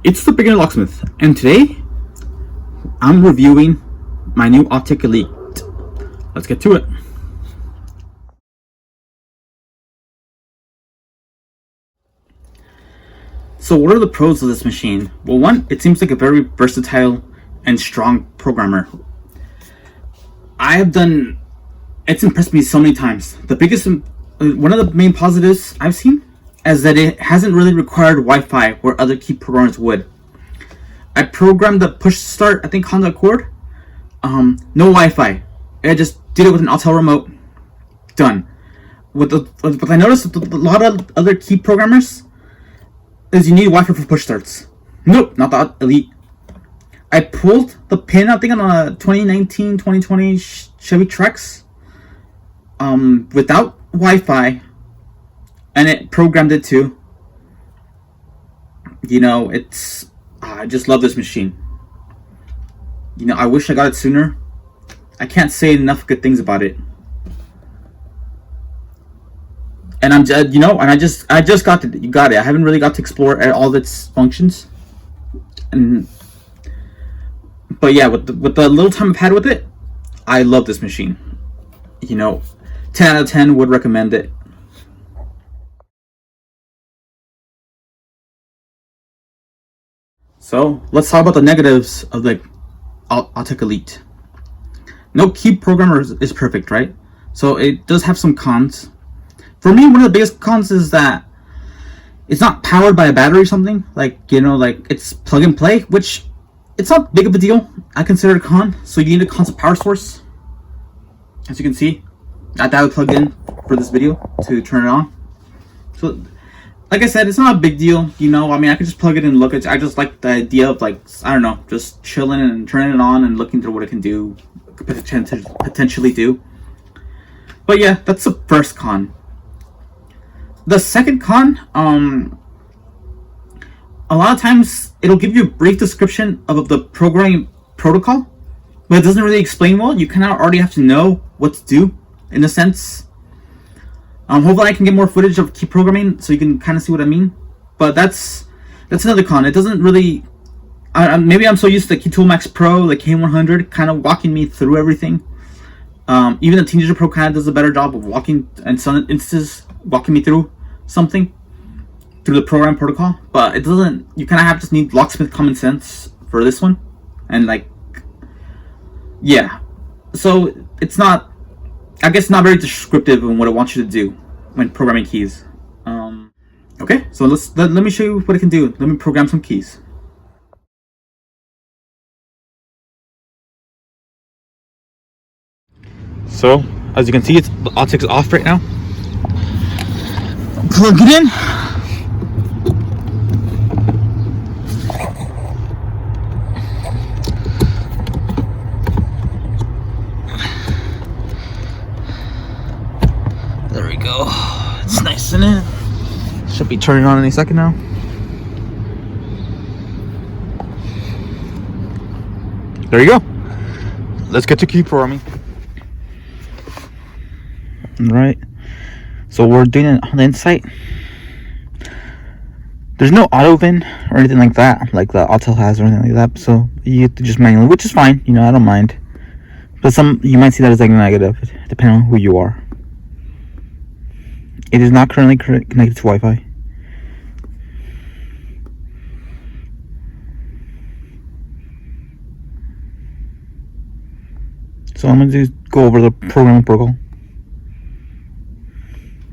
It's the Beginner Locksmith, and today I'm reviewing my new Autek Elite. Let's get to it. So what are the pros of this machine? Well, one, it seems like a very versatile and strong programmer. It's impressed me so many times. One of the main positives I've seen is that it hasn't really required Wi-Fi where other key programmers would. I programmed the push start, I think, on the cord. No Wi-Fi. I just did it with an Autek remote. Done. What I noticed with a lot of other key programmers is you need Wi-Fi for push starts. Nope, not the Elite. I pulled the pin, I think, on a 2019, 2020 Chevy Trax without Wi-Fi, and it programmed it too. I just love this machine. I wish I got it sooner. I can't say enough good things about it. And I just got it. I haven't really got to explore all of its functions. But yeah, with the little time I've had with it, I love this machine. 10 out of 10 would recommend it. So let's talk about the negatives of the Autek Elite. No key programmer is perfect, right? So it does have some cons. For me, one of the biggest cons is that it's not powered by a battery or something. Like it's plug and play, which it's not big of a deal. I consider it a con. So you need a constant power source. As you can see, I have it plugged in for this video to turn it on. So like I said, it's not a big deal, I could just plug it and look at it. I just like the idea of just chilling and turning it on and looking through what it can do, potentially do. But yeah, that's the first con. The second con, a lot of times it'll give you a brief description of the programming protocol, but it doesn't really explain well. You kind of already have to know what to do, in a sense. Hopefully I can get more footage of key programming so you can kind of see what I mean. But that's another con. It doesn't really... maybe I'm so used to the Key Tool Max Pro, the K100, kind of walking me through everything. Even the Teenager Pro kind of does a better job of walking, in some instances, walking me through something, through the program protocol. But it doesn't... You kind of just need locksmith common sense for this one. And yeah. So it's not... I guess not very descriptive in what it wants you to do when programming keys. Okay, so let me show you what it can do. Let me program some keys. So, as you can see, the Autek's off right now. Plug it in. There we go. It's nice in it. Should be turning on any second now. There you go. Let's get to key programming. Alright. So we're doing it on the inside. There's no auto VIN or anything like that, like the Autel has or anything like that. So you have to just manually, which is fine. I don't mind. But you might see that as like negative, depending on who you are. It is not currently connected to Wi-Fi. So I'm going to go over the programming protocol.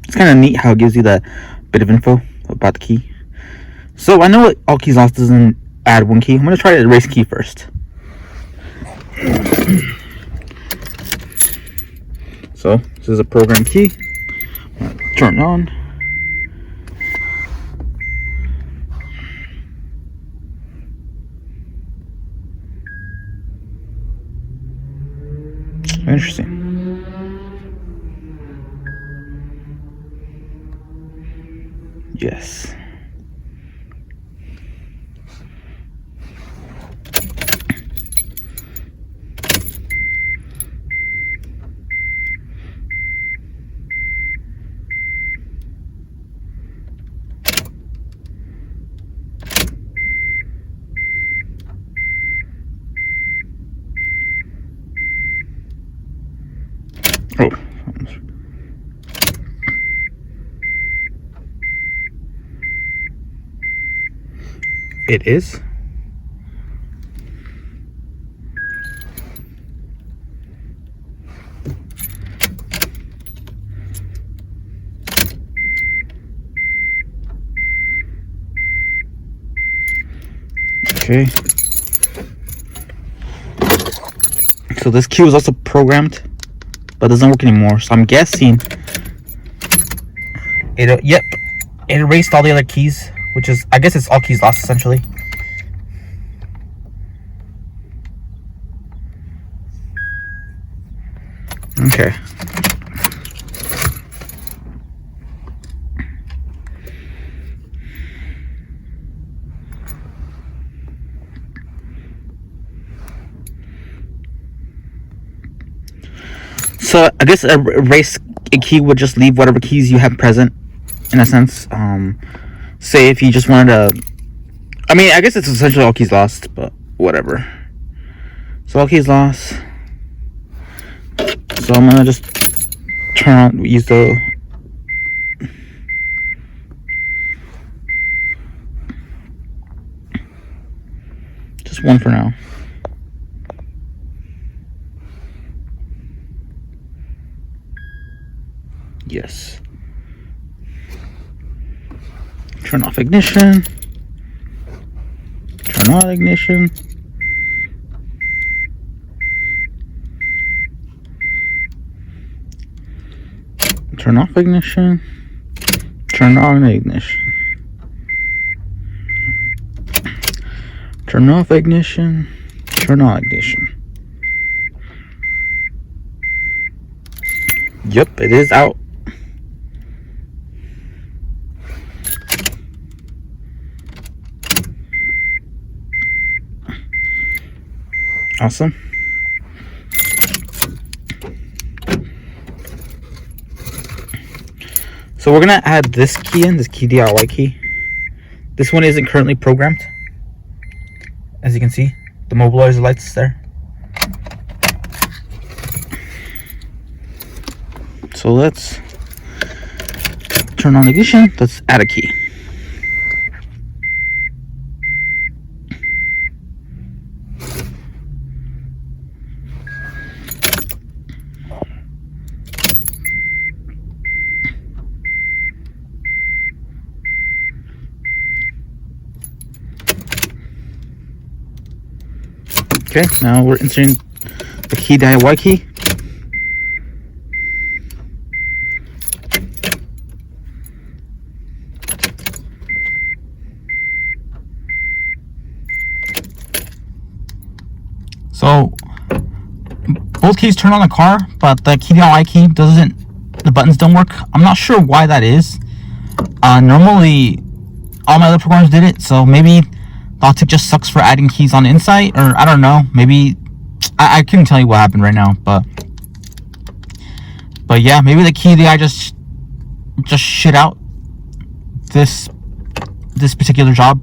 It's kind of neat how it gives you that bit of info about the key. So I know all keys lost doesn't add one key. I'm going to try to erase key first. So this is a program key. Turn it on. Interesting. Yes. Oh. It is. Okay. So this key was also programmed, but doesn't work anymore. So I'm guessing it. Yep, it erased all the other keys, which is, I guess it's all keys lost essentially. Okay. So I guess a erase a key would just leave whatever keys you have present, in a sense. Say if you just wanted to, I mean, I guess it's essentially all keys lost, but whatever. So all keys lost. So I'm gonna just use the just one for now. Yes. Turn off ignition. Turn on ignition. Turn off ignition. Turn on ignition. Turn off ignition. Turn on ignition. Yep, it is out. Awesome. So we're gonna add this key in, this key DIY key. This one isn't currently programmed. As you can see, the mobilizer lights there. So let's turn on the ignition. Let's add a key. Okay, now we're inserting the key DIY key. So both keys turn on the car, but the key DIY key doesn't. The buttons don't work. I'm not sure why that is. Normally, all my other programs did it, so maybe Autek just sucks for adding keys on the inside, or I don't know. Maybe I couldn't tell you what happened right now, but yeah, maybe the key DI just shit out this particular job.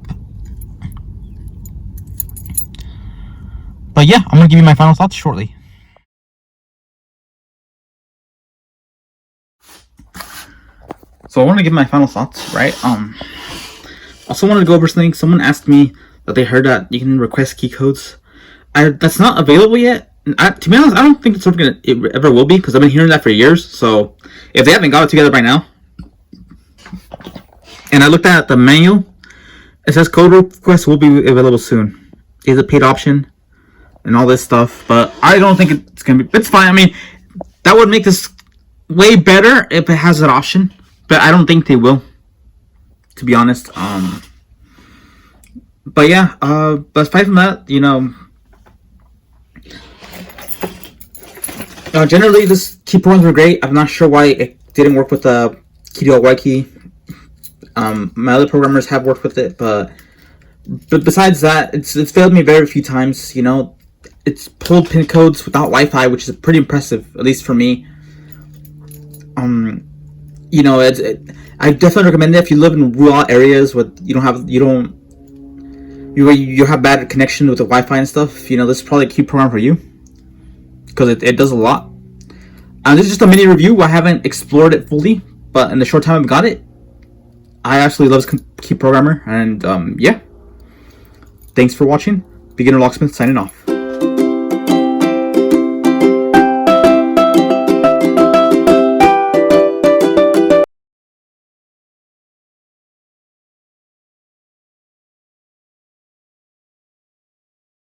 But yeah, I'm gonna give you my final thoughts shortly. So I want to give my final thoughts, right? Also wanted to go over something. Someone asked me that they heard that you can request key codes. That's not available yet. To be honest, I don't think it's something it ever will be, because I've been hearing that for years. So if they haven't got it together by now, and I looked at the manual, it says code request will be available soon. It's a paid option and all this stuff, but I don't think it's gonna be. It's fine. I mean, that would make this way better if it has that option, but I don't think they will, to be honest. But yeah, but aside from that, you know, generally this key programs were great. I'm not sure why it didn't work with the key DIY key. My other programmers have worked with it, but besides that, it's failed me very few times. You know, it's pulled pin codes without Wi-Fi, which is pretty impressive, at least for me. You know, I definitely recommend it if you live in rural areas where you have bad connection with the Wi-Fi and stuff. You know, this is probably a key program for you, because it does a lot. This is just a mini review. I haven't explored it fully, but in the short time I've got it, I absolutely love this key programmer. And yeah, thanks for watching. Beginner Locksmith signing off.